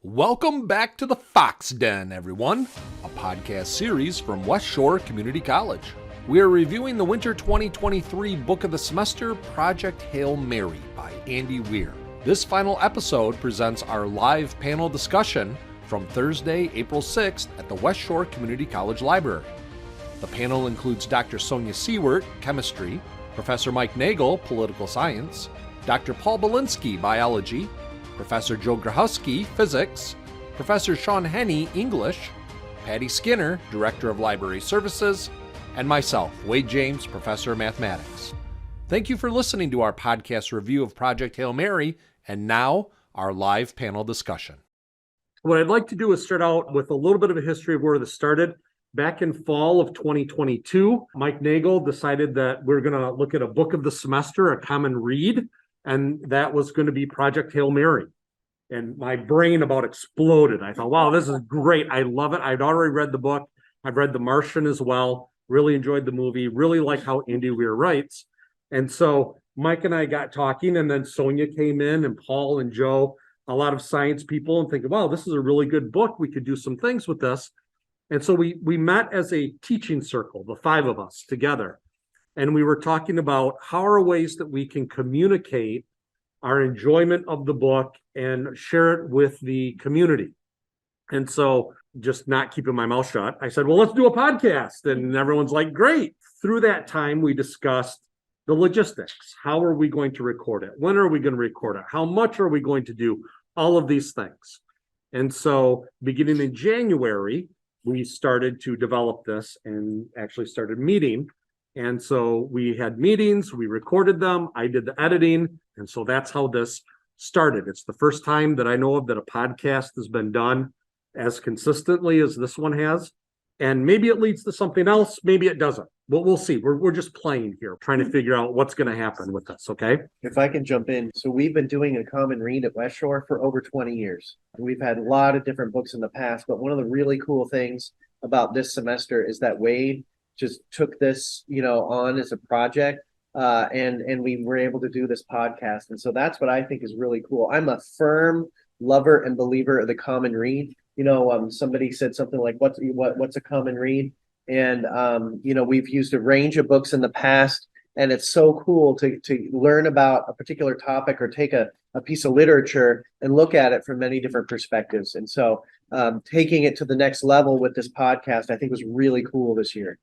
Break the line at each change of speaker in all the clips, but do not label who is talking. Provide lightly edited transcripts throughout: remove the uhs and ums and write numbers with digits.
Welcome back to the Fox Den, everyone, a podcast series from West Shore Community College. We are reviewing the Winter 2023 Book of the Semester, Project Hail Mary by Andy Weir. This final episode presents our live panel discussion from Thursday, April 6th at the West Shore Community College Library. The panel includes Dr. Sonia Siewert, Chemistry, Professor Mike Nagel, Political Science, Dr. Paul Belinsky, Biology, Professor Joe Grahowski, Physics, Professor Sean Henney, English, Patty Skinner, Director of Library Services, and myself, Wade James, Professor of Mathematics. Thank you for listening to our podcast review of Project Hail Mary, and now our live panel discussion.
What I'd like to do is start out with a little bit of a history of where this started. Back in fall of 2022, Mike Nagel decided that we're going to look at a book of the semester, a common read, and that was going to be Project Hail Mary. And my brain about exploded. I thought, wow, this is great. I love it. I'd already read the book. I've read The Martian as well. Really enjoyed the movie. Really like how Andy Weir writes. And so Mike and I got talking, and then Sonia came in, and Paul and Joe, a lot of science people, and thinking, wow, this is a really good book. We could do some things with this. And so we met as a teaching circle, the five of us together. And we were talking about how are ways that we can communicate our enjoyment of the book and share it with the community. And so just not keeping my mouth shut, I said, well, let's do a podcast. And everyone's like, great. Through that time, we discussed the logistics. How are we going to record it? When are we going to record it? How much are we going to do? All of these things. And so beginning in January, we started to develop this and actually started meeting. And so we had meetings, we recorded them, I did the editing, and so that's how this started. It's the first time that I know of that a podcast has been done as consistently as this one has. And maybe it leads to something else, maybe it doesn't. But we'll see. We're just playing here, trying to figure out what's going to happen with this, okay?
If I can jump in. So we've been doing a common read at West Shore for over 20 years. We've had a lot of different books in the past, but one of the really cool things about this semester is that Wade just took this, on as a project, and we were able to do this podcast. And so that's what I think is really cool. I'm a firm lover and believer of the common read. Somebody said something like, what's a common read? And, we've used a range of books in the past, and it's so cool to learn about a particular topic or take a piece of literature and look at it from many different perspectives. And so taking it to the next level with this podcast, I think was really cool this year.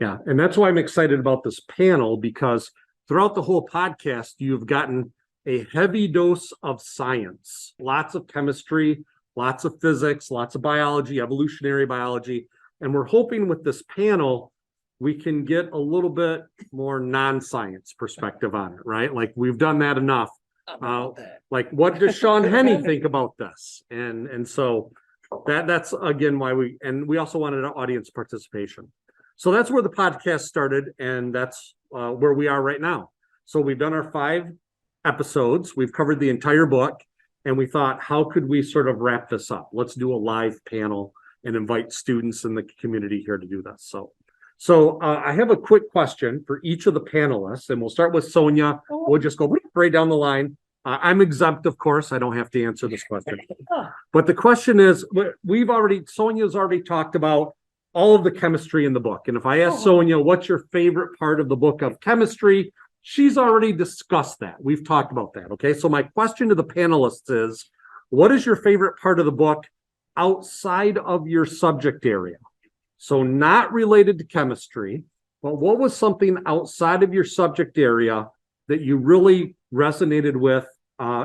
Yeah, and that's why I'm excited about this panel, because throughout the whole podcast, you've gotten a heavy dose of science, lots of chemistry, lots of physics, lots of biology, evolutionary biology. And we're hoping with this panel, we can get a little bit more non-science perspective on it, right? Like we've done that enough. Like what does Sean Henney think about this? And so that's again why we also wanted an audience participation. So that's where the podcast started, and that's where we are right now. So we've done our 5 episodes. We've covered the entire book, and we thought, how could we sort of wrap this up? Let's do a live panel and invite students in the community here to do this. So I have a quick question for each of the panelists, and we'll start with Sonia. We'll just go right down the line. I'm exempt, of course. I don't have to answer this question. But the question is, Sonia's already talked about all of the chemistry in the book. And if I ask Sonia, what's your favorite part of the book of chemistry? She's already discussed that. We've talked about that. Okay. So my question to the panelists is, what is your favorite part of the book outside of your subject area? So not related to chemistry, but what was something outside of your subject area that you really resonated with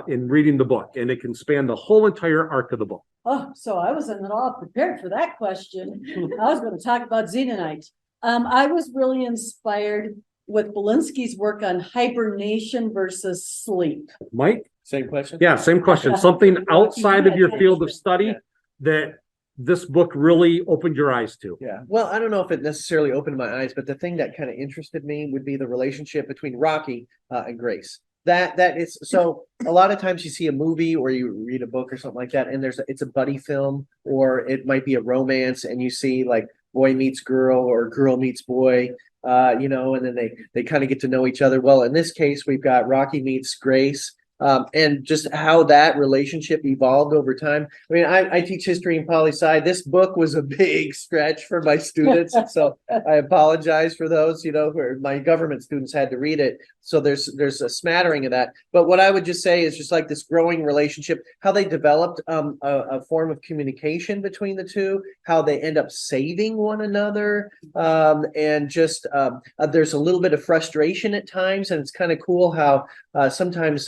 in reading the book? And it can span the whole entire arc of the book.
Oh, so I wasn't at all prepared for that question. I was going to talk about xenonite. I was really inspired with Belinsky's work on hibernation versus sleep.
Mike?
Same question?
Yeah, same question. Something outside of your field of study that this book really opened your eyes to.
Yeah. Well, I don't know if it necessarily opened my eyes, but the thing that kind of interested me would be the relationship between Rocky and Grace. That is so a lot of times you see a movie or you read a book or something like that, and it's a buddy film, or it might be a romance, and you see like boy meets girl or girl meets boy, and then they kind of get to know each other. Well, in this case, we've got Rocky meets Grace, and just how that relationship evolved over time. I mean, I teach history and poli-sci. This book was a big stretch for my students, so I apologize for those, where my government students had to read it. So there's a smattering of that. But what I would just say is just like this growing relationship, how they developed a form of communication between the two, how they end up saving one another, and just there's a little bit of frustration at times, and it's kind of cool how sometimes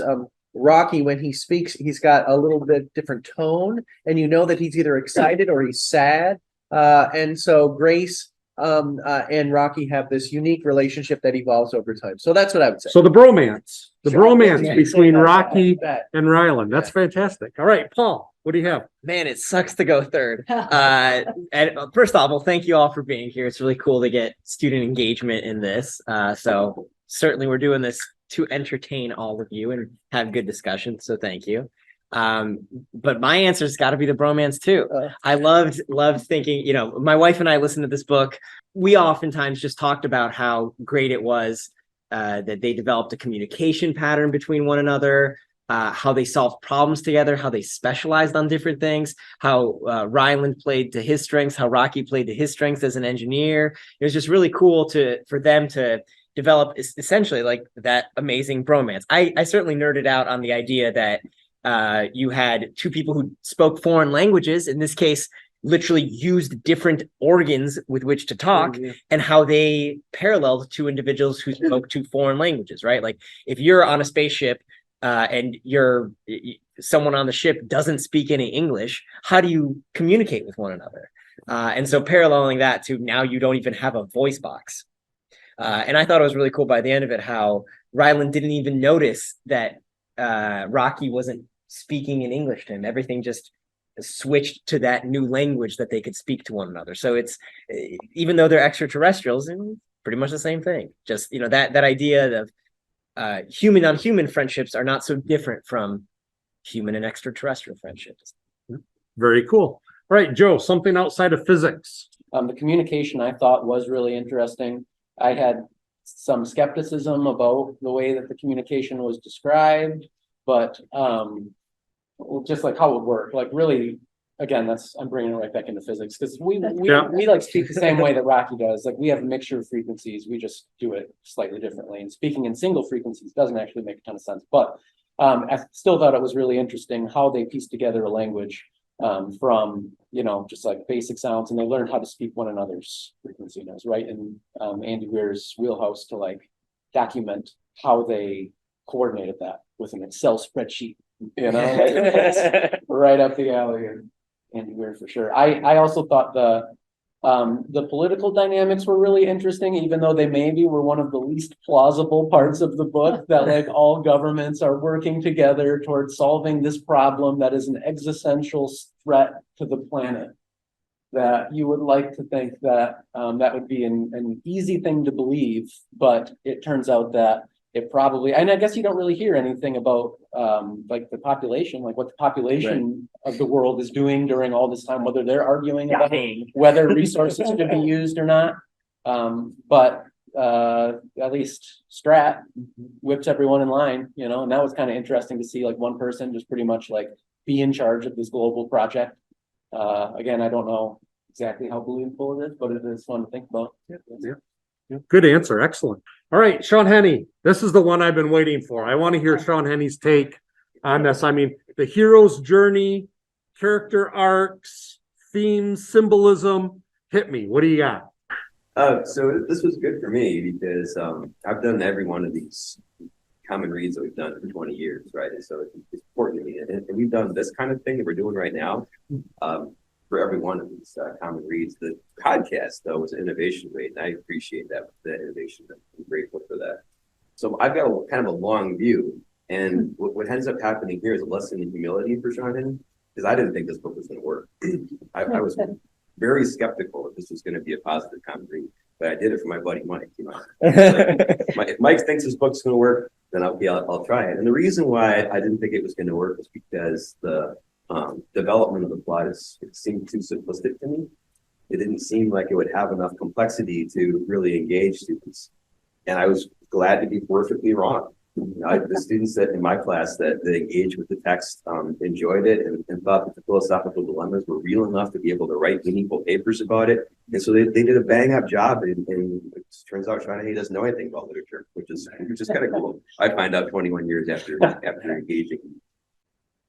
Rocky, when he speaks, he's got a little bit different tone, and that he's either excited or he's sad. And so Grace and Rocky have this unique relationship that evolves over time. So that's what I would say.
So the bromance
Yeah.
between Rocky
Bet.
and Ryland. That's fantastic. All right, Paul, what do you have?
Man, it sucks to go third. And first off, well, thank you all for being here. It's really cool to get student engagement in this. So certainly we're doing this to entertain all of you and have good discussion. So thank you. But my answer's got to be the bromance too. I loved thinking, my wife and I listened to this book. We oftentimes just talked about how great it was that they developed a communication pattern between one another, how they solved problems together, how they specialized on different things, how Ryland played to his strengths, how Rocky played to his strengths as an engineer. It was just really cool for them to develop essentially like that amazing bromance. I certainly nerded out on the idea that you had two people who spoke foreign languages, in this case, literally used different organs with which to talk, and how they paralleled two individuals who spoke two foreign languages, right? Like if you're on a spaceship and someone on the ship doesn't speak any English, how do you communicate with one another? And so paralleling that to now you don't even have a voice box. And I thought it was really cool by the end of it, how Ryland didn't even notice that Rocky wasn't speaking in English to him. Everything just switched to that new language that they could speak to one another. So it's, even though they're extraterrestrials, pretty much the same thing. Just, that idea of human on human friendships are not so different from human and extraterrestrial friendships.
Very cool. All right, Joe, something outside of physics.
The communication I thought was really interesting. I had some skepticism about the way that the communication was described, but just like how it worked, like really, again, I'm bringing it right back into physics, because we like speak the same way that Rocky does. Like we have a mixture of frequencies, we just do it slightly differently, and speaking in single frequencies doesn't actually make a ton of sense. But I still thought it was really interesting how they pieced together a language from just like basic sounds, and they learned how to speak one another's frequency notes, right? And Andy Weir's wheelhouse to like document how they coordinated that with an Excel spreadsheet, like, right up the alley. And Andy Weir for sure. I also thought the political dynamics were really interesting, even though they maybe were one of the least plausible parts of the book, that like all governments are working together towards solving this problem that is an existential threat to the planet. That you would like to think that that would be an easy thing to believe, but it turns out that it probably, and I guess you don't really hear anything about like the population, like what the population of the world is doing during all this time, whether they're arguing about whether resources should be used or not. But at least Strat whips everyone in line, and that was kind of interesting to see, like one person just pretty much like be in charge of this global project. Again, I don't know exactly how believable it is, but it is fun to think about.
Good answer. Excellent. All right, Sean Henney, this is the one I've been waiting for. I want to hear Sean Henney's take on this. I mean, the hero's journey, character arcs, themes, symbolism. Hit me. What do you got?
So this was good for me because I've done every one of these common reads that we've done for 20 years, right? And so it's important to me. And we've done this kind of thing that we're doing right now for every one of these common reads. The podcast, though, was an innovation rate, and I appreciate that innovation. I'm grateful for that. So I've got kind of a long view, and what ends up happening here is a lesson in humility for Sean Henney, because I didn't think this book was going to work. I was very skeptical that this was going to be a positive common read, but I did it for my buddy Mike. If Mike thinks this book's going to work, then I'll try it. And the reason why I didn't think it was going to work was because the development of the plot it seemed too simplistic to me. It didn't seem like it would have enough complexity to really engage students. And I was glad to be perfectly wrong. The students that in my class that engaged with the text enjoyed it and thought that the philosophical dilemmas were real enough to be able to write meaningful papers about it. And so they did a bang up job. And it turns out Sean doesn't know anything about literature, which is kind of cool. I find out 21 years after engaging.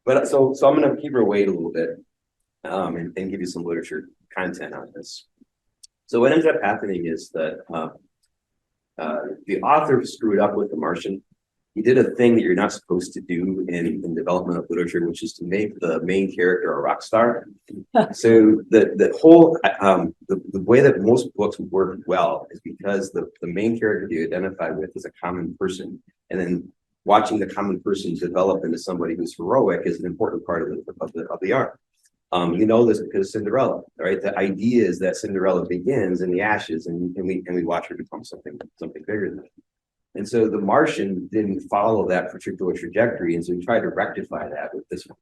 But so I'm going to keep her weight a little bit and give you some literature content on this. So what ends up happening is that the author screwed up with The Martian. He did a thing that you're not supposed to do in development of literature, which is to make the main character a rock star. So the whole the way that most books work well is because the main character you identify with is a common person, and then watching the common person develop into somebody who's heroic is an important part of the art. You know this because Cinderella, right? The idea is that Cinderella begins in the ashes, and we watch her become something bigger than that. And so The Martian didn't follow that particular trajectory, and so we tried to rectify that with this one.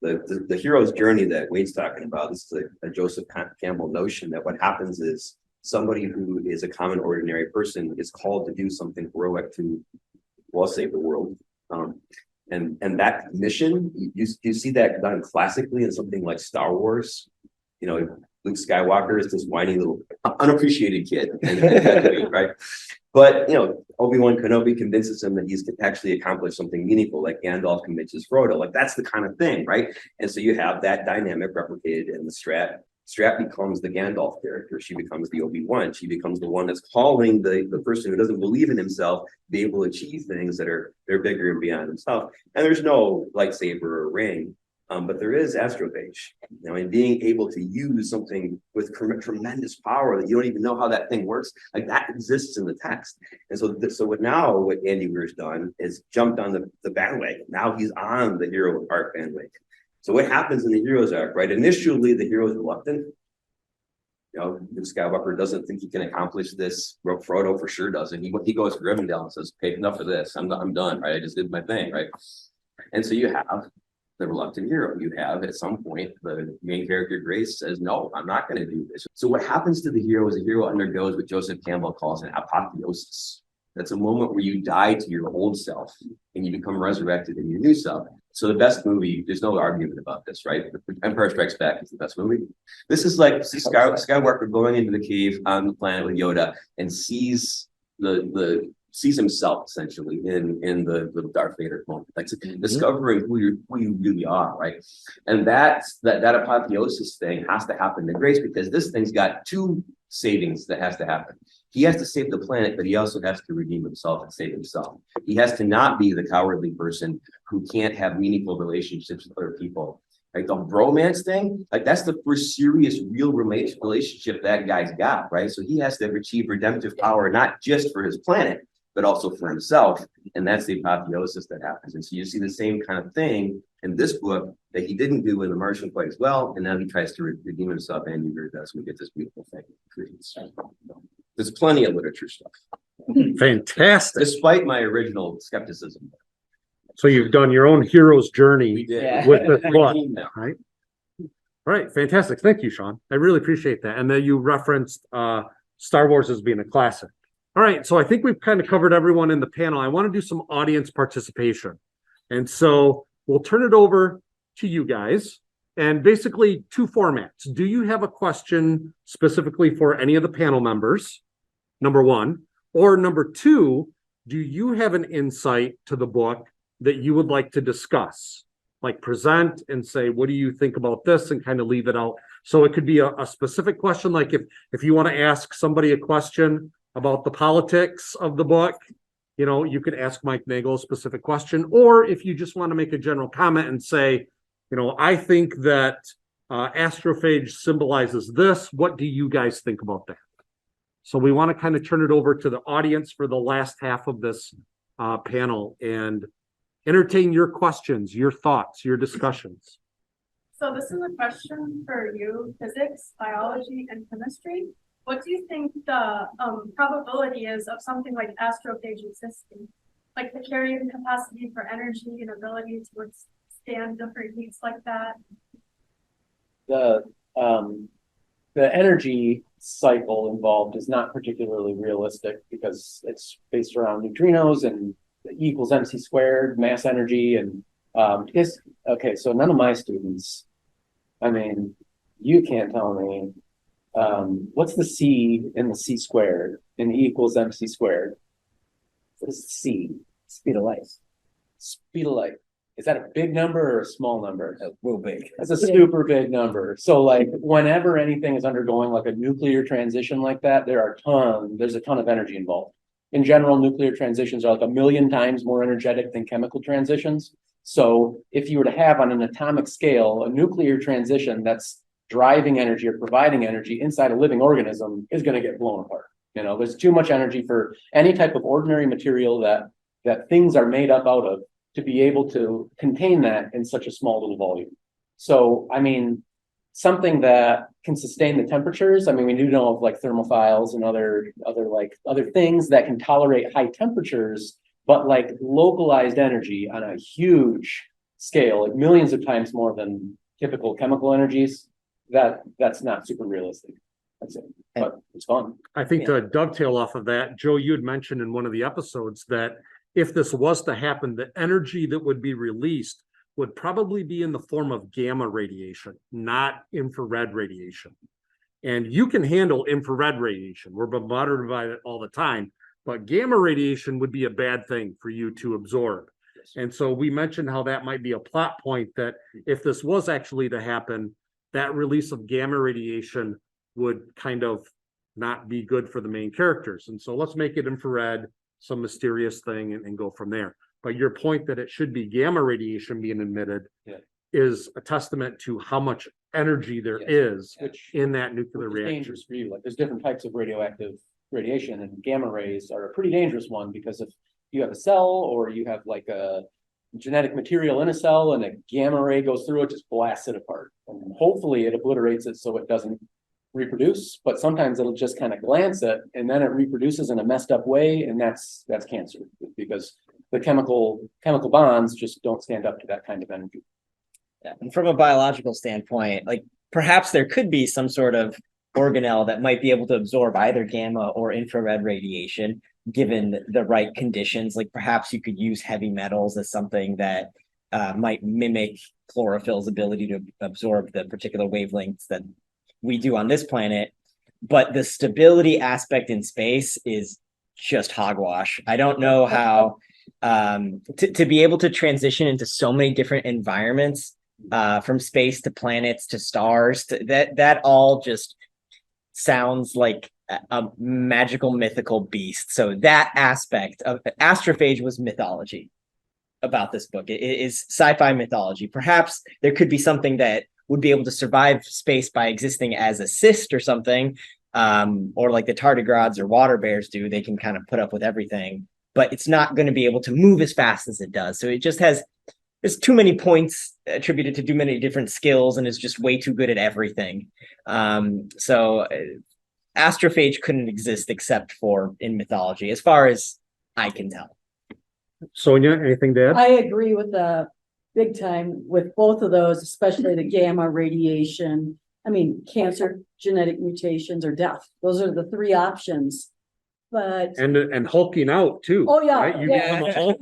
The hero's journey that Wade's talking about, this is a Joseph Campbell notion that what happens is somebody who is a common ordinary person is called to do something heroic to, well, save the world. And that mission, you see that done classically in something like Star Wars. You know, Luke Skywalker is this whiny little unappreciated kid, right? But, you know, Obi-Wan Kenobi convinces him that he's actually accomplished something meaningful, like Gandalf convinces Frodo. Like, that's the kind of thing, right? And so you have that dynamic replicated in the Strat. Strat becomes the Gandalf character. She becomes the Obi-Wan. She becomes the one that's calling the person who doesn't believe in himself to be able to achieve things that they're bigger and beyond himself. And there's no lightsaber or ring. But there is astrophage, you know, and being able to use something with tremendous power that you don't even know how that thing works, like that exists in the text. And so what Andy Weir's done is jumped on the bandwagon. Now he's on the hero arc bandwagon. So what happens in the hero's arc, right? Initially, the hero is reluctant. You know, Luke Skywalker doesn't think he can accomplish this. Frodo for sure doesn't. He goes to Rivendell and says, "Okay, enough of this. I'm done. Right? I just did my thing." Right? And so you have the reluctant hero. You have at some point the main character Grace says, "No, I'm not going to do this." So what happens to the hero is the hero undergoes what Joseph Campbell calls an apotheosis. That's a moment where you die to your old self and you become resurrected in your new self. So the best movie, there's no argument about this, right? Empire Strikes Back is the best movie. This is like Skywalker going into the cave on the planet with Yoda and sees sees himself essentially in the Darth Vader moment, like discovering who you really are, right? And that apotheosis thing has to happen to Grace, because this thing's got two savings that has to happen. He has to save the planet, but he also has to redeem himself and save himself. He has to not be the cowardly person who can't have meaningful relationships with other people. Like the bromance thing, like that's the first serious, real relationship that guy's got, right? So he has to achieve redemptive power, not just for his planet, but also for himself. And that's the apotheosis that happens. And so you see the same kind of thing in this book that he didn't do in The Martian quite as well. And now he tries to redeem himself, and Andy Weir does. We get this beautiful thing. There's plenty of literature stuff.
Fantastic.
Despite my original skepticism.
So you've done your own hero's journey
We did.
Yeah.
with this book, right? All right, fantastic. Thank you, Sean. I really appreciate that. And then you referenced Star Wars as being a classic. All right, so I think we've kind of covered everyone in the panel. I want to do some audience participation. And so we'll turn it over to you guys. And basically two formats. Do you have a question specifically for any of the panel members? Number one. Or number two, do you have an insight to the book that you would like to discuss? Like present and say, what do you think about this? And kind of leave it out. So it could be a specific question. Like if you want to ask somebody a question about the politics of the book, you know, you could ask Mike Nagel a specific question. Or if you just want to make a general comment and say, you know, I think that astrophage symbolizes this. What do you guys think about that? So we want to kind of turn it over to the audience for the last half of this panel and entertain your questions, your thoughts, your discussions.
So this is a question for you, physics, biology, and chemistry. What do you think the probability is of something like astrophage existing? Like the carrying capacity for energy and ability to withstand different heats like that?
The energy cycle involved is not particularly realistic because it's based around neutrinos and equals MC squared, mass energy, and because okay, so none of my students, I mean, you can't tell me what's the C in the C squared in E equals MC squared? What is C?
Speed of light.
Speed of light. Is that a big number or a small number?
Real big.
That's a super big number. So like whenever anything is undergoing like a nuclear transition like that, there's a ton of energy involved. In general, nuclear transitions are like 1,000,000 times more energetic than chemical transitions. So if you were to have on an atomic scale, a nuclear transition that's driving energy or providing energy inside a living organism is going to get blown apart. You know, there's too much energy for any type of ordinary material that things are made up out of to be able to contain that in such a small little volume. So, I mean, something that can sustain the temperatures. I mean, we do know of like thermophiles and other things that can tolerate high temperatures, but like localized energy on a huge scale, like millions of times more than typical chemical energies, that's not super realistic. That's it. But it's fun.
I think to dovetail off of that, Joe, you had mentioned in one of the episodes that if this was to happen, the energy that would be released would probably be in the form of gamma radiation, not infrared radiation. And you can handle infrared radiation. We're bombarded by it all the time, but gamma radiation would be a bad thing for you to absorb. And so we mentioned how that might be a plot point, that if this was actually to happen, that release of gamma radiation would kind of not be good for the main characters. And so let's make it infrared, some mysterious thing, and go from there. But your point that it should be gamma radiation being emitted is a testament to how much energy there is in that nuclear reactor.
Dangerous for you. Like there's different types of radioactive radiation, and gamma rays are a pretty dangerous one, because if you have a cell or you have like a genetic material in a cell and a gamma ray goes through it, just blasts it apart. And hopefully it obliterates it so it doesn't reproduce, but sometimes it'll just kind of glance it and then it reproduces in a messed up way, and that's cancer, because the chemical bonds just don't stand up to that kind of energy.
Yeah. And from a biological standpoint, like perhaps there could be some sort of organelle that might be able to absorb either gamma or infrared radiation given the right conditions. Like perhaps you could use heavy metals as something that might mimic chlorophyll's ability to absorb the particular wavelengths that we do on this planet. But the stability aspect in space is just hogwash. I don't know how to be able to transition into so many different environments, from space to planets to stars, that all just sounds like a magical mythical beast. So that aspect of Astrophage was mythology about this book. It is sci-fi mythology. Perhaps there could be something that would be able to survive space by existing as a cyst or something, or like the tardigrades or water bears do. They can kind of put up with everything, but it's not going to be able to move as fast as it does. So it just there's too many points attributed to too many different skills, and is just way too good at everything. So Astrophage couldn't exist except for in mythology, as far as I can tell.
Sonia, anything to add?
I agree with the big time with both of those, especially the gamma radiation. I mean, cancer, genetic mutations, or death. Those are the three options. But
and hulking out too.
Oh yeah,
right? You become a Hulk.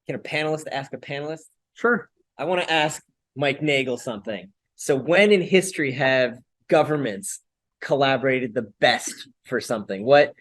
Can a panelist ask a panelist?
Sure.
I want to ask Mike Nagel something. So when in history have governments collaborated the best for something? What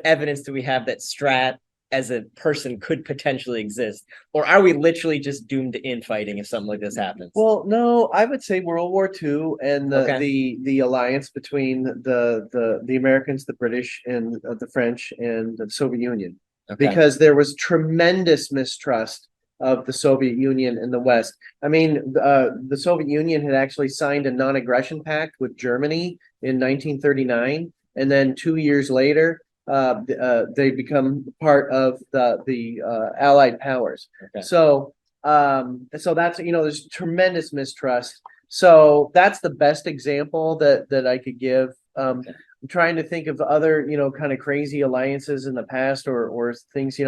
evidence do we have that Strat as a person could potentially exist? Or are we literally just doomed to infighting if something like this happens?
Well, no, I would say World War II and the alliance between the Americans, the British, and the French and the Soviet Union, because there was tremendous mistrust of the Soviet Union and the West. I mean, the Soviet Union had actually signed a non-aggression pact with Germany in 1939, and then 2 years later, they become part of the Allied powers. So that's, there's tremendous mistrust. So that's the best example that I could give. I'm trying to think of other, kind of crazy alliances in the past or things,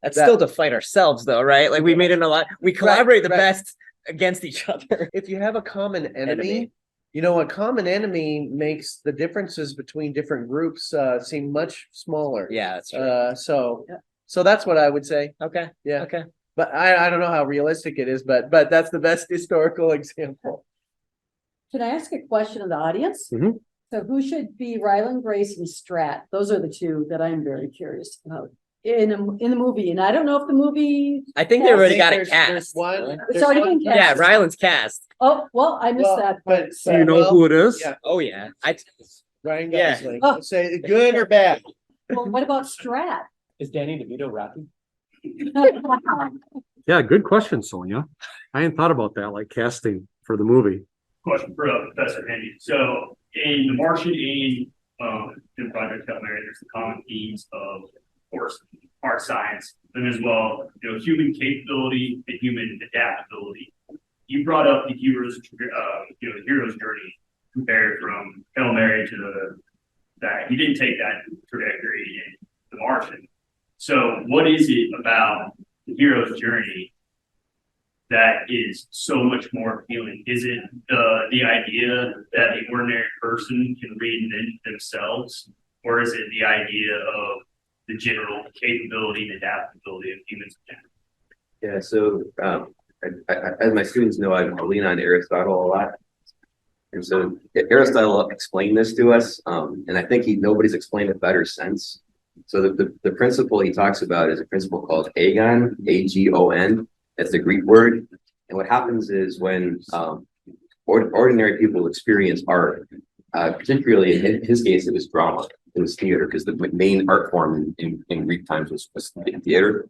That's still to fight ourselves though, right? Like we made an alliance, we collaborate the best against each other.
If you have a common enemy. A common enemy makes the differences between different groups seem much smaller.
Yeah, that's right.
So that's what I would say.
Okay.
Yeah.
Okay.
But I don't know how realistic it is, but that's the best historical example.
Can I ask a question of the audience?
Mhm.
So who should be Ryland Grace and Strat? Those are the two that I'm very curious about in the movie. And I don't know if the movie.
I think they
I
already
think
got it
there's
cast.
one.
It's
there's
already
one-
been
Yeah,
cast.
Ryland's cast.
Oh, well, I missed
Well,
that.
but
Do you know
well,
who it is?
Yeah,
Oh yeah.
Ryan
Yeah.
Gosling.
Oh.
Say good or bad.
Well, what about Strat?
Is Danny DeVito Rocky?
Yeah, good question, Sonia. I hadn't thought about that, like casting for the movie.
Question for Professor Andy. So in The Martian and in Project Hail Mary, there's the common themes of course, hard science, and as well, human capability and human adaptability. You brought up the hero's journey compared from Hail Mary to that. He didn't take that trajectory in The Martian. So what is it about the hero's journey that is so much more appealing? Is it the idea that the ordinary person can reinvent themselves, or is it the idea of the general capability and adaptability of humans?
Yeah, so as my students know, I lean on Aristotle a lot. And so Aristotle explained this to us, and I think nobody's explained it better since. So the principle he talks about is a principle called agon, A-G-O-N. That's the Greek word. And what happens is when ordinary people experience art, particularly in his case, it was drama, it was theater, because the main art form in Greek times was theater.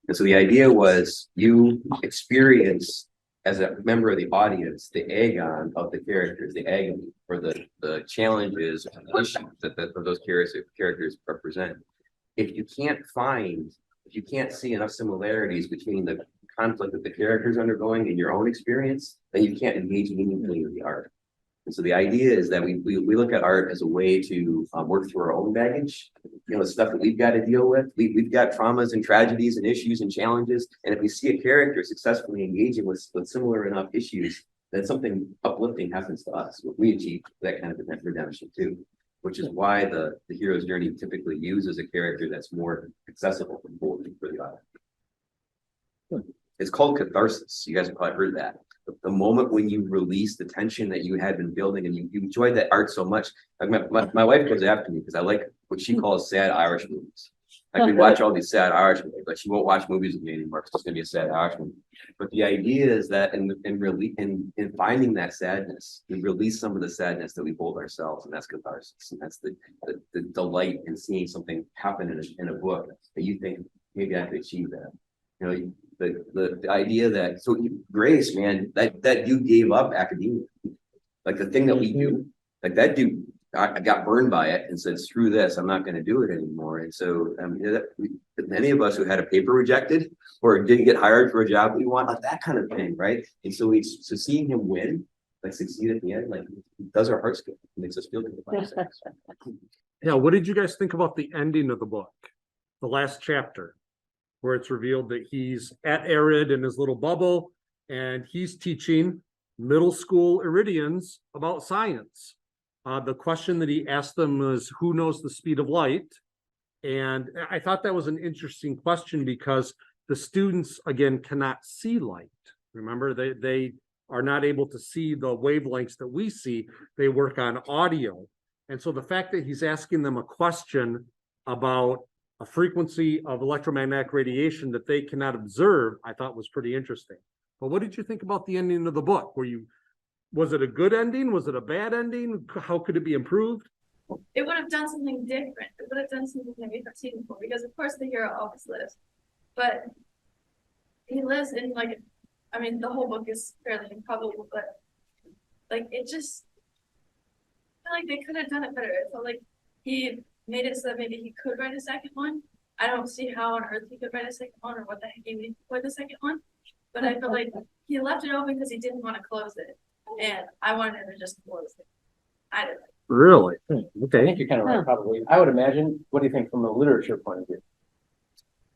And so the idea was you experience as a member of the audience the agon of the characters, the agony or the challenges and the issues that those characters represent. If you can't see enough similarities between the conflict that the characters are undergoing in your own experience, then you can't engage meaningfully with the art. And so the idea is that we look at art as a way to work through our own baggage, the stuff that we've got to deal with. We've got traumas and tragedies and issues and challenges. And if we see a character successfully engaging with similar enough issues, then something uplifting happens to us. We achieve that kind of redemption too, which is why the hero's journey typically uses a character that's more accessible for the audience. It's called catharsis. You guys have probably heard that. The moment when you release the tension that you had been building and you enjoyed that art so much. Like my wife goes after me because I like what she calls sad Irish movies. I can watch all these sad Irish movies, but she won't watch movies with me anymore because it's gonna be a sad Irish movie. But the idea is that in finding that sadness, we release some of the sadness that we hold ourselves, and that's catharsis. And that's the delight in seeing something happen in a book that you think maybe I could achieve that. The idea that Grace, man, that dude gave up academia, like the thing that we do, like that dude I got burned by it and said, screw this, I'm not going to do it anymore. And so many of us who had a paper rejected or didn't get hired for a job we want, like that kind of thing, right? And so seeing him win, like succeed at the end, like it does our hearts good. It makes us feel good about ourselves.
Yeah, what did you guys think about the ending of the book? The last chapter, where it's revealed that he's at Arid in his little bubble and he's teaching middle school Iridians about science. The question that he asked them was, who knows the speed of light? And I thought that was an interesting question because the students, again, cannot see light. Remember, they are not able to see the wavelengths that we see. They work on audio. And so the fact that he's asking them a question about a frequency of electromagnetic radiation that they cannot observe, I thought was pretty interesting. But what did you think about the ending of the book? Was it a good ending? Was it a bad ending? How could it be improved?
It would have done something different. It would have done something that we have seen before, because of course the hero always lives, but he lives in the whole book is fairly improbable, but it just I feel like they could have done it better. I felt like he made it so that maybe he could write a second one. I don't see how on earth he could write a second one or what the heck he would for the second one, but I feel like he left it open because he didn't want to close it, and I wanted to just close it. I didn't.
Really?
I
Okay.
think you're kind of right, probably. I would imagine. What do you think from a literature point of view?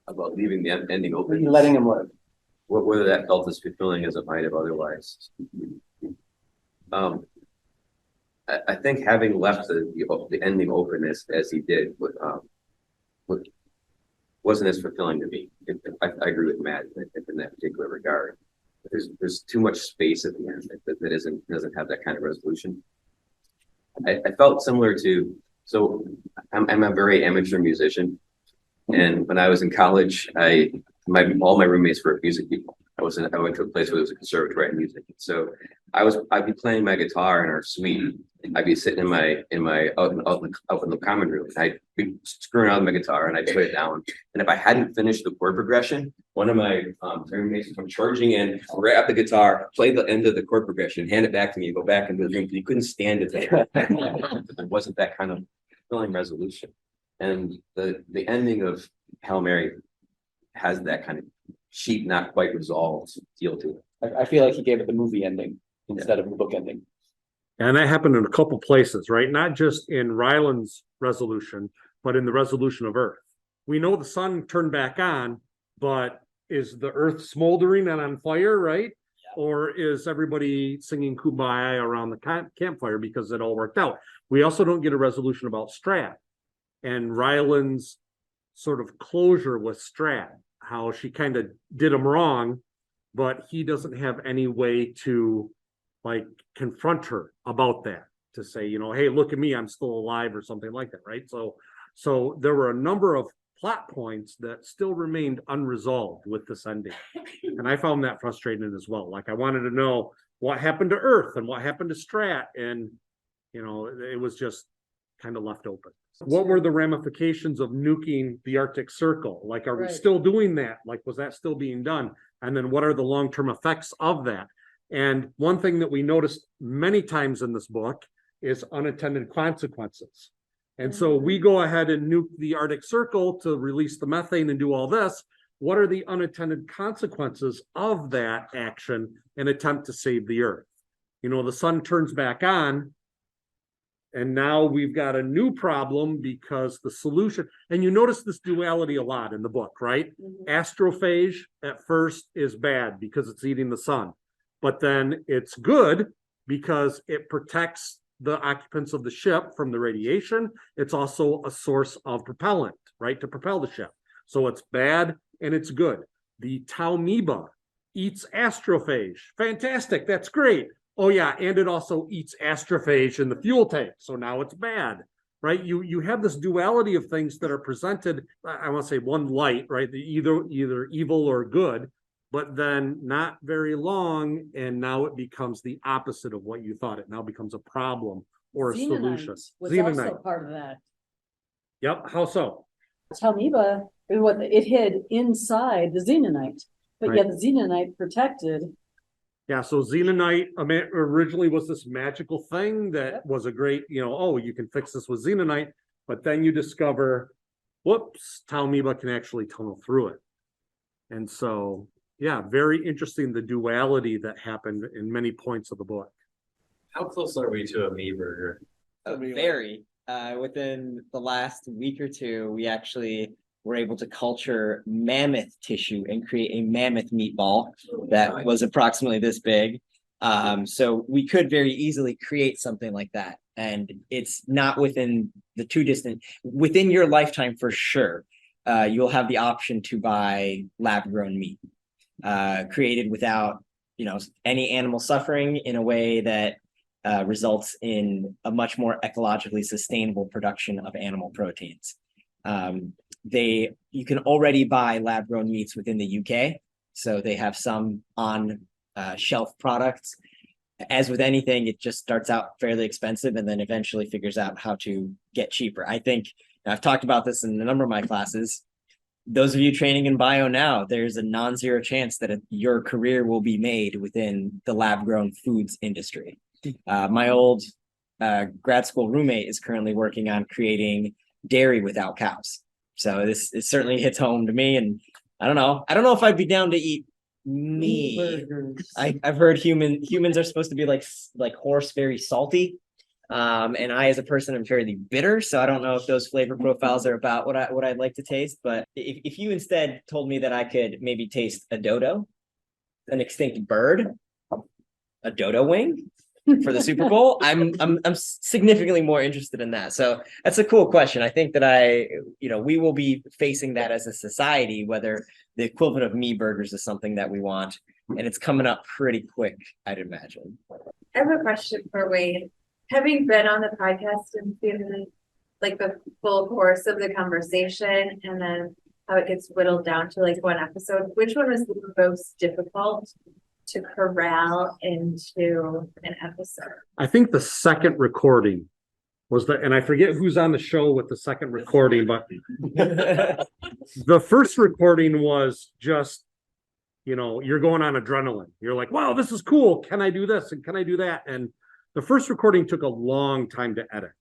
About leaving the ending open,
Letting him live.
whether that felt as fulfilling as it might have otherwise. I think having left the ending open as he did would wasn't as fulfilling to me. I agree with Matt in that particular regard. There's too much space at the end that doesn't have that kind of resolution. I felt similar to, so I'm a very amateur musician, and when I was in college, all my roommates were music people. I went to a place where there was a conservatory of music. So I'd be playing my guitar in our suite. I'd be sitting out in the common room. I'd be screwing around with my guitar and I'd put it down. And if I hadn't finished the chord progression, one of my roommates would come charging in, grab the guitar, play the end of the chord progression, hand it back to me, go back into the room. You couldn't stand it there. There wasn't that kind of filling resolution. And the ending of Hail Mary has that kind of sheep not quite resolved deal to it.
I feel like he gave it the movie ending instead of the book ending.
And that happened in a couple places, right? Not just in Ryland's resolution, but in the resolution of Earth. We know the sun turned back on, but is the Earth smoldering and on fire, right? Yeah. Or is everybody singing Kumbaya around the campfire because it all worked out? We also don't get a resolution about Strat and Ryland's sort of closure with Strat, how she kind of did him wrong, but he doesn't have any way to like confront her about that, to say, you know, hey, look at me, I'm still alive, or something like that, right? So there were a number of plot points that still remained unresolved with this ending. And I found that frustrating as well. Like, I wanted to know what happened to Earth and what happened to Strat, and you know, it was just kind of left open. What were the ramifications of nuking the Arctic Circle? Like, are we still doing that? Like, was that still being done? And then what are the long-term effects of that? And one thing that we noticed many times in this book is unintended consequences. And so we go ahead and nuke the Arctic Circle to release the methane and do all this. What are the unintended consequences of that action and attempt to save the Earth? You know, the sun turns back on, and now we've got a new problem because the solution, and you notice this duality a lot in the book, right? Astrophage at first is bad because it's eating the sun, but then it's good because it protects the occupants of the ship from the radiation. It's also a source of propellant, right, to propel the ship. So it's bad and it's good. The Taumiba eats astrophage. Fantastic, that's great. Oh yeah, and it also eats astrophage in the fuel tank. So now it's bad, right? You have this duality of things that are presented, I want to say one light, right? Either evil or good, but then not very long, and now it becomes the opposite of what you thought. It now becomes a problem or a solution.
Was also part of that.
Yep, how so?
Talmiba, it hid inside the xenonite, but yet the xenonite protected.
Yeah, so xenonite originally was this magical thing that was a great, you know, oh, you can fix this with xenonite, but then you discover, whoops, Talmiba can actually tunnel through it. And so, yeah, very interesting, the duality that happened in many points of the book.
How close are we to a me burger?
Very. Within the last week or two, we actually were able to culture mammoth tissue and create a mammoth meatball that was approximately this big. So we could very easily create something like that. And it's not within the too distant, within your lifetime for sure. You'll have the option to buy lab grown meat, created without, you know, any animal suffering, in a way that results in a much more ecologically sustainable production of animal proteins. You can already buy lab grown meats within the UK. So they have some on shelf products. As with anything, it just starts out fairly expensive and then eventually figures out how to get cheaper. I think I've talked about this in a number of my classes. Those of you training in bio now, there's a non-zero chance that your career will be made within the lab grown foods industry. My old grad school roommate is currently working on creating dairy without cows. So it certainly hits home to me, and I don't know if I'd be down to eat meat. I've heard humans are supposed to be like horse, very salty, and I as a person am fairly bitter, so I don't know if those flavor profiles are about what I'd like to taste. But if you instead told me that I could maybe taste a dodo, an extinct bird, a dodo wing, for the Super Bowl, I'm significantly more interested in that. So that's a cool question. I think that we will be facing that as a society, whether the equivalent of me burgers is something that we want, and it's coming up pretty quick, I'd imagine.
I have a question for Wade. Having been on the podcast and seen like the full course of the conversation and then how it gets whittled down to like one episode, which one was the most difficult to corral into an episode?
I think the second recording was and I forget who's on the show with the second recording, but the first recording was just, you're going on adrenaline. You're like, wow, this is cool. Can I do this? And can I do that? And the first recording took a long time to edit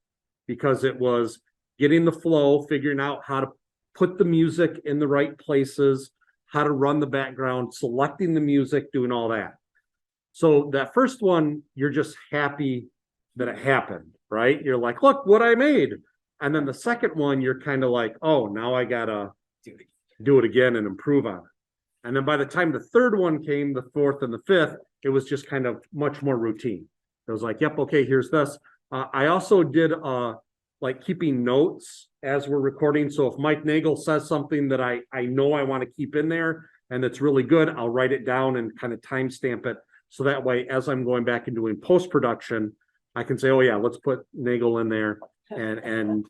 because it was getting the flow, figuring out how to put the music in the right places, how to run the background, selecting the music, doing all that. So that first one, you're just happy that it happened, right? You're like, look what I made. And then the second one, you're kind of like, oh, now I gotta do it again and improve on it. And then by the time the third one came, the fourth and the fifth, it was just kind of much more routine. It was like, yep, okay, here's this. I also did like keeping notes as we're recording. So if Mike Nagel says something that I know I want to keep in there and it's really good, I'll write it down and kind of timestamp it. So that way, as I'm going back and doing post-production, I can say, oh yeah, let's put Nagel in there. And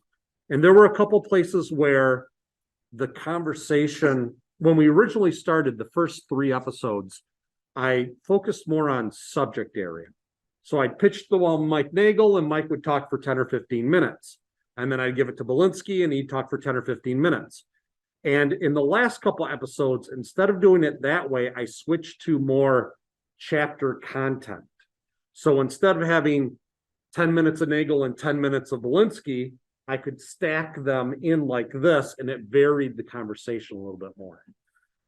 there were a couple places where the conversation, when we originally started the first 3 episodes, I focused more on subject area. So I pitched the one Mike Nagel, and Mike would talk for 10 or 15 minutes. And then I'd give it to Belinsky, and he'd talk for 10 or 15 minutes. And in the last couple episodes, instead of doing it that way, I switched to more chapter content. So instead of having 10 minutes of Nagel and 10 minutes of Belinsky, I could stack them in like this, and it varied the conversation a little bit more.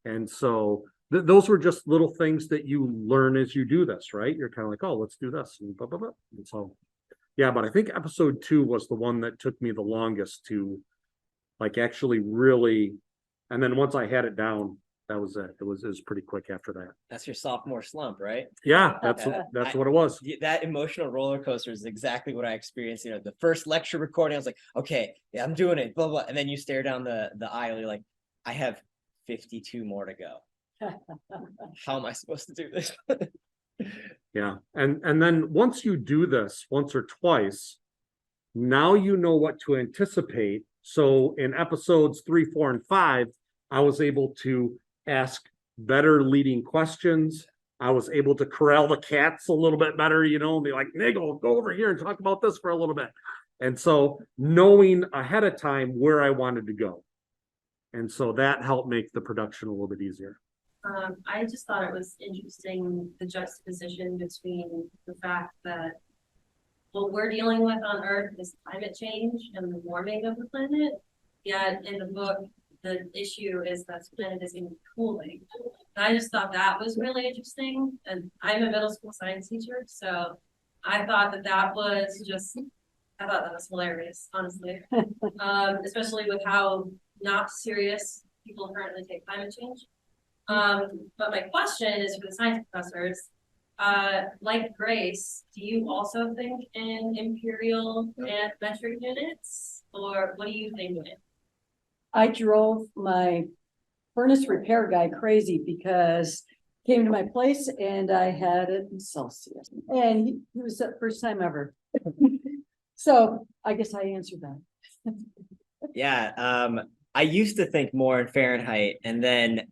And so those were just little things that you learn as you do this, right? You're kind of like, oh, let's do this. And blah, blah, blah. And so, yeah, but I think episode 2 was the one that took me the longest to like actually really, and then once I had it down, that was it. It was pretty quick after that.
That's your sophomore slump, right?
Yeah, that's what it was.
That emotional roller coaster is exactly what I experienced. The first lecture recording, I was like, okay, yeah, I'm doing it, blah, blah. And then you stare down the aisle, you're like, I have 52 more to go. How am I supposed to do this?
Yeah. And then once you do this once or twice, now you know what to anticipate. So in episodes 3, 4, and 5, I was able to ask better leading questions. I was able to corral the cats a little bit better, and be like, Nagel, go over here and talk about this for a little bit. And so knowing ahead of time where I wanted to go. And so that helped make the production a little bit easier.
I just thought it was interesting, the juxtaposition between the fact that what we're dealing with on Earth is climate change and the warming of the planet. Yet in the book, the issue is that the planet is even cooling. And I just thought that was really interesting. And I'm a middle school science teacher, so I thought that was hilarious, honestly. Especially with how not serious people currently take climate change. But my question is for the science professors, like Grace, do you also think in imperial and metric units, or what do you think of it?
I drove my furnace repair guy crazy because he came to my place and I had it in Celsius, and he was the first time ever. So I guess I answered that.
Yeah, I used to think more in Fahrenheit, and then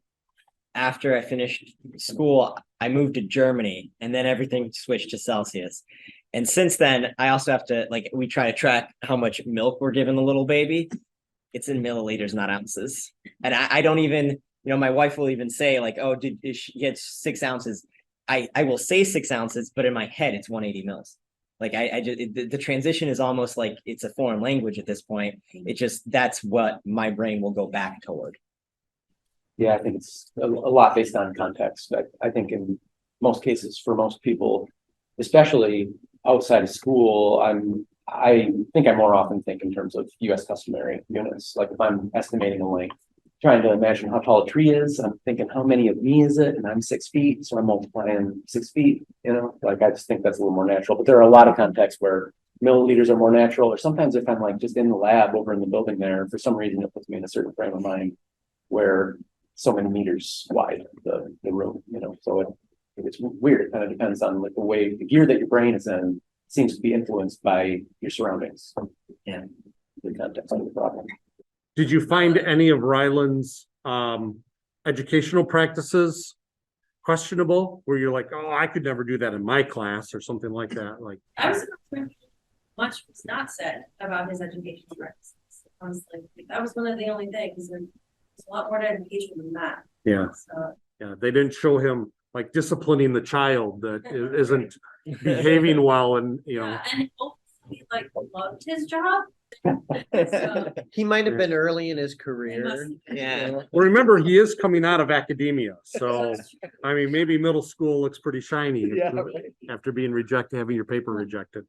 after I finished school, I moved to Germany, and then everything switched to Celsius. And since then, I also have to, we try to track how much milk we're giving the little baby. It's in milliliters, not ounces. And I don't even, my wife will even say oh, she get 6 ounces? I will say 6 ounces, but in my head, it's 180 mils. The transition is almost like it's a foreign language at this point. It just, that's what my brain will go back toward.
Yeah, I think it's a lot based on context. I think in most cases, for most people, especially outside of school, I think I more often think in terms of US customary units. Like if I'm estimating a length, trying to imagine how tall a tree is. I'm thinking, how many of me is it? And I'm 6 feet, so I'm multiplying 6 feet, like I just think that's a little more natural. But there are a lot of contexts where milliliters are more natural, or sometimes if I'm like just in the lab over in the building there, for some reason it puts me in a certain frame of mind where so many meters wide the room, so it's weird. It kind of depends on like the way the gear that your brain is in seems to be influenced by your surroundings and the context of the problem.
Did you find any of Ryland's educational practices questionable, where you're like, oh, I could never do that in my class or something like that? Like,
I was much was not said about his educational practices. Honestly, that was one of the only things. There's a lot more to education than that.
yeah,
So,
yeah, they didn't show him like disciplining the child that isn't behaving well, and
yeah, and hopefully, like, loved his job. So,
He might have been early in his
he
career.
must-
Yeah.
well, remember, he is coming out of academia, so I mean, maybe middle school looks pretty shiny
Yeah, right.
after being rejected, having your paper rejected.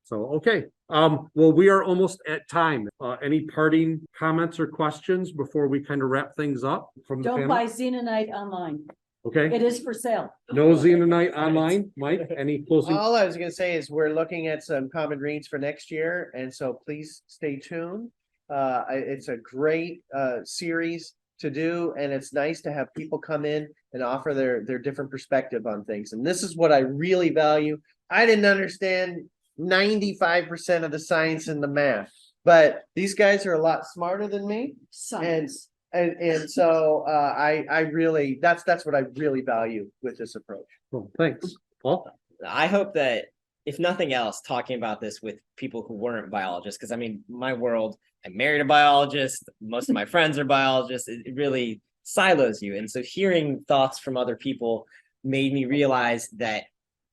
So, okay, well, we are almost at time. Any parting comments or questions before we kind of wrap things up from the
Don't
panel?
buy Xenonite online.
Okay,
It is for sale.
no Xenonite online. Mike, any closing?
All I was gonna say is we're looking at some common reads for next year, and so please stay tuned. It's a great series to do, and it's nice to have people come in and offer their different perspective on things. And this is what I really value. I didn't understand 95% of the science and the math, but these guys are a lot smarter than me.
Science.
And so I really that's what I really value with this approach.
Well, thanks, Paul.
I hope that if nothing else, talking about this with people who weren't biologists, because I mean, my world, I married a biologist, most of my friends are biologists, it really silos you. And so hearing thoughts from other people made me realize that,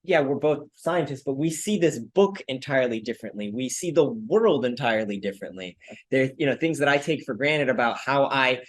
yeah, we're both scientists, but we see this book entirely differently. We see the world entirely differently. There, things that I take for granted about how I,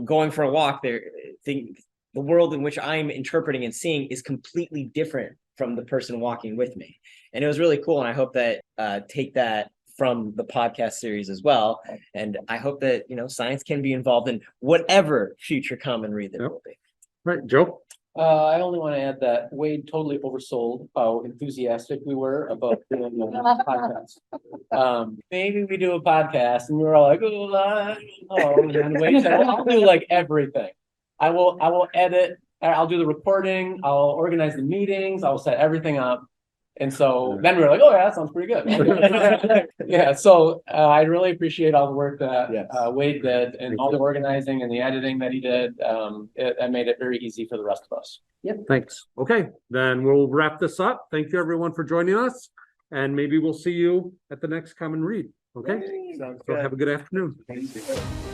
going for a walk, the world in which I'm interpreting and seeing is completely different from the person walking with me. And it was really cool. And I hope that take that from the podcast series as well. And I hope that, science can be involved in whatever future common read there will be.
Right, Joe.
I only want to add that Wade totally oversold how enthusiastic we were about doing a podcast. Maybe we do a podcast, and we were all like, "Oh, I don't know." And Wade said, "I'll do like everything. I will edit. I'll do the recording. I'll organize the meetings. I'll set everything up." And so then we were like, "Oh yeah, that sounds pretty good." Yeah. So I really appreciate all the work that Wade did, and all the organizing and the editing that he did. It made it very easy for the rest of us.
Yep. Thanks. Okay, then we'll wrap this up. Thank you, everyone, for joining us, and maybe we'll see you at the next Common Read. Okay.
Sounds
So
good.
have a good afternoon.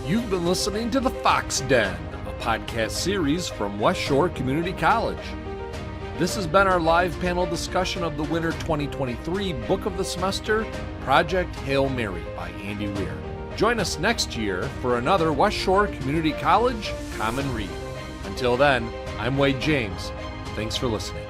You've been listening to The Fox Den, a podcast series from West Shore Community College. This has been our live panel discussion of the Winter 2023 Book of the Semester, Project Hail Mary by Andy Weir. Join us next year for another West Shore Community College Common Read. Until then, I'm Wade James. Thanks for listening.